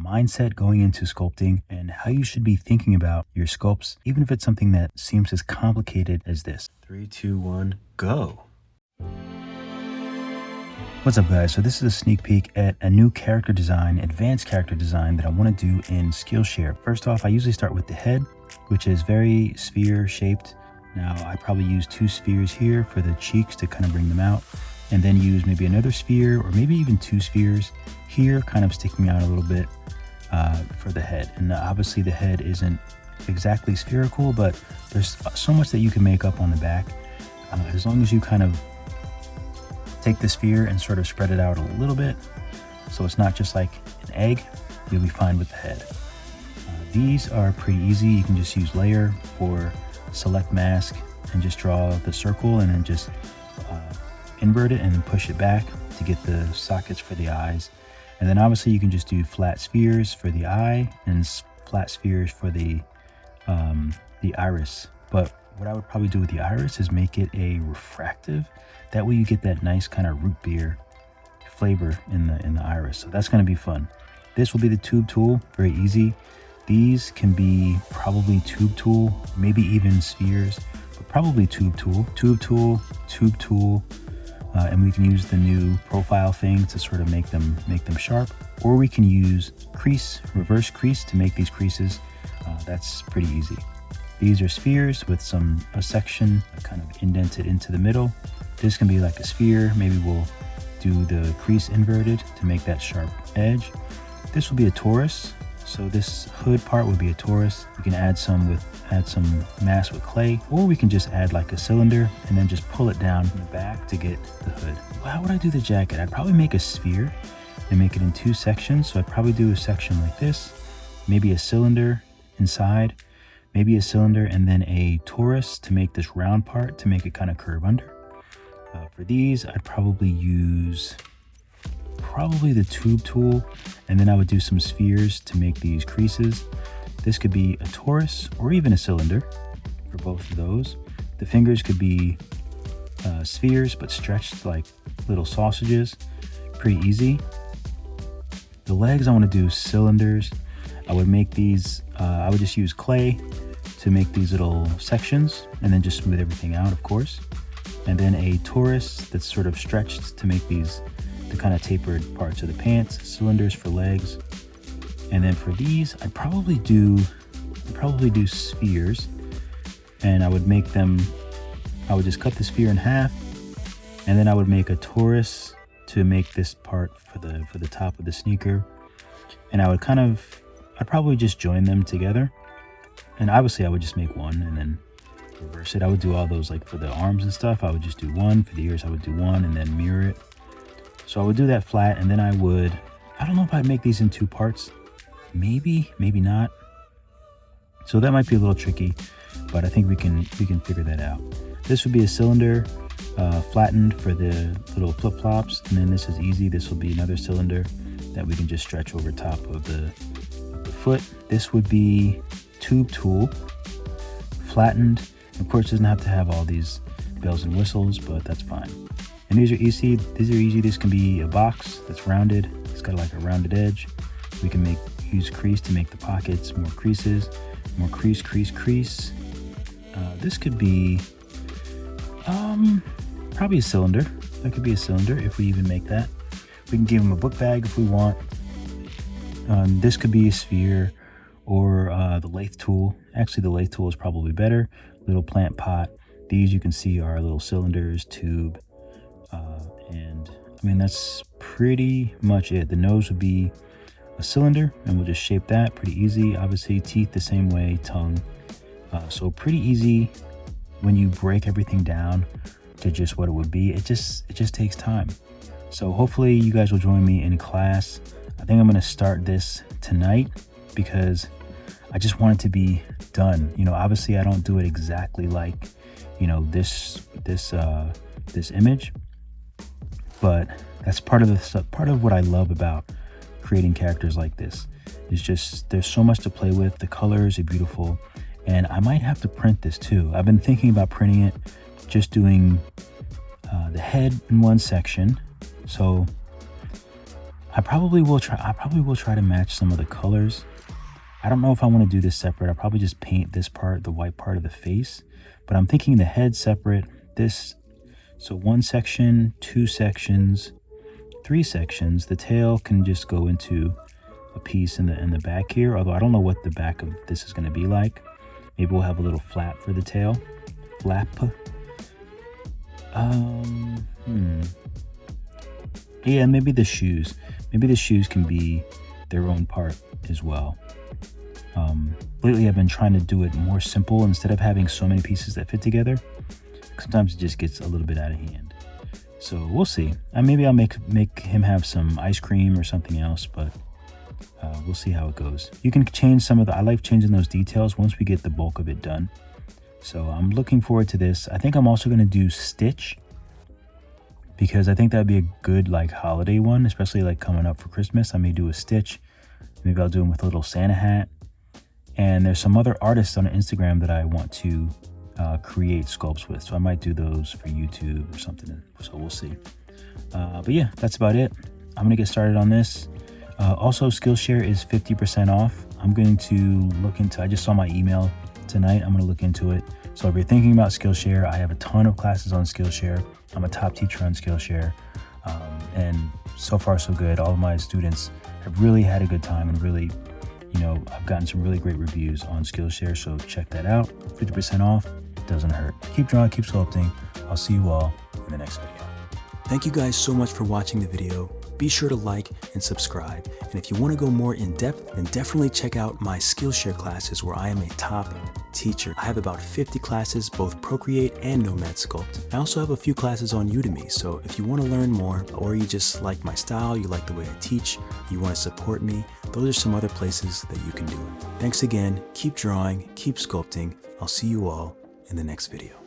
mindset going into sculpting and how you should be thinking about your sculpts, even if it's something that seems as complicated as this. 3, 2, 1, go. What's up guys? So this is a sneak peek at a new character design, advanced character design that I want to do in Skillshare. First off, I usually start with the head, which is very sphere shaped. Now I probably use 2 spheres here for the cheeks to kind of bring them out, and then use maybe another sphere or maybe even 2 spheres here kind of sticking out a little bit for the head. And obviously the head isn't exactly spherical, but there's so much that you can make up on the back as long as you kind of take the sphere and sort of spread it out a little bit so it's not just like an egg. You'll be fine with the head. These are pretty easy. You can just use layer or select mask and just draw the circle and then just invert it and then push it back to get the sockets for the eyes. And then obviously you can just do flat spheres for the eye and flat spheres for the iris. But what I would probably do with the iris is make it a refractive. That way you get that nice kind of root beer flavor in the iris. So that's going to be fun. This will be the tube tool, very easy. These can be probably tube tool, maybe even spheres, but probably tube tool, tube tool, tube tool. And we can use the new profile thing to sort of make them sharp, or we can use crease, reverse crease to make these creases. That's pretty easy. These are spheres with a section kind of indented into the middle. This can be like a sphere. Maybe we'll do the crease inverted to make that sharp edge. This will be a torus. So this hood part would be a torus. You can add some mask with clay, or we can just add like a cylinder and then just pull it down in the back to get the hood. Well, how would I do the jacket? I'd probably make a sphere and make it in 2 sections. So I'd probably do a section like this, maybe a cylinder inside, maybe a cylinder, and then a torus to make this round part to make it kind of curve under. For these, I'd probably use the tube tool, and then I would do some spheres to make these creases. This could be a torus or even a cylinder for both of those. The fingers could be spheres but stretched like little sausages. Pretty easy. The legs, I want to do cylinders. I would make these, I would just use clay to make these little sections and then just smooth everything out, of course. And then a torus that's sort of stretched to make these the kind of tapered parts of the pants, cylinders for legs. And then for these, I'd probably do spheres, and I would make them, I would just cut the sphere in half, and then I would make a torus to make this part for the top of the sneaker. And I'd probably just join them together. And obviously I would just make one and then reverse it. I would do all those, like for the arms and stuff, I would just do one. For the ears, I would do one and then mirror it. So I would do that flat, and then I don't know if I'd make these in 2 parts. Maybe not. So that might be a little tricky, but I think we can figure that out. This would be a cylinder, flattened for the little flip-flops, and then this is easy. This will be another cylinder that we can just stretch over top of the foot. This would be tube tool, flattened. Of course, it doesn't have to have all these bells and whistles, but that's fine. And these are easy. This can be a box that's rounded. It's got like a rounded edge. We can use crease to make the pockets, more creases, more crease. This could be probably a cylinder. That could be a cylinder if we even make that. We can give them a book bag if we want. This could be a sphere or the lathe tool. Actually, the lathe tool is probably better. Little plant pot. These you can see are little cylinders, tube. And I mean, that's pretty much it. The nose would be a cylinder, and we'll just shape that. Pretty easy. Obviously teeth the same way, tongue. So pretty easy when you break everything down to just what it would be. It just takes time. So hopefully you guys will join me in class. I think I'm going to start this tonight because I just want it to be done. You know, obviously I don't do it exactly like, you know, this image, but that's part of what I love about creating characters like this. Is just there's so much to play with. The colors are beautiful, and I might have to print this too. I've been thinking about printing it, just doing the head in one section. So I probably will try to match some of the colors. I don't know if I want to do this separate. I'll probably just paint this part, the white part of the face, but I'm thinking the head separate, this, so 1 section, 2 sections, 3 sections. The tail can just go into a piece in the back here, although I don't know what the back of this is going to be like. Maybe we'll have a little flap for the tail. Flap. Yeah, maybe the shoes. Maybe the shoes can be their own part as well. Lately I've been trying to do it more simple instead of having so many pieces that fit together. Sometimes it just gets a little bit out of hand. So we'll see. Maybe I'll make him have some ice cream or something else, but we'll see how it goes. You can change some of I like changing those details once we get the bulk of it done. So I'm looking forward to this. I think I'm also going to do Stitch, because I think that'd be a good like holiday one, especially like coming up for Christmas. I may do a Stitch. Maybe I'll do them with a little Santa hat. And there's some other artists on Instagram that I want to create sculpts with. So I might do those for YouTube or something. So we'll see. But yeah, that's about it. I'm going to get started on this. Also, Skillshare is 50% off. I'm going to look into, I just saw my email tonight. I'm going to look into it. So if you're thinking about Skillshare, I have a ton of classes on Skillshare. I'm a top teacher on Skillshare. And so far so good. All of my students have really had a good time and really, I've gotten some really great reviews on Skillshare, so check that out. 50% off, doesn't hurt. Keep drawing, keep sculpting. I'll see you all in the next video. Thank you guys so much for watching the video. Be sure to like and subscribe. And if you want to go more in depth, then definitely check out my Skillshare classes where I am a top teacher. I have about 50 classes, both Procreate and Nomad Sculpt. I also have a few classes on Udemy, so if you want to learn more, or you just like my style, you like the way I teach, you want to support me, those are some other places that you can do it. Thanks again, keep drawing, keep sculpting. I'll see you all in the next video.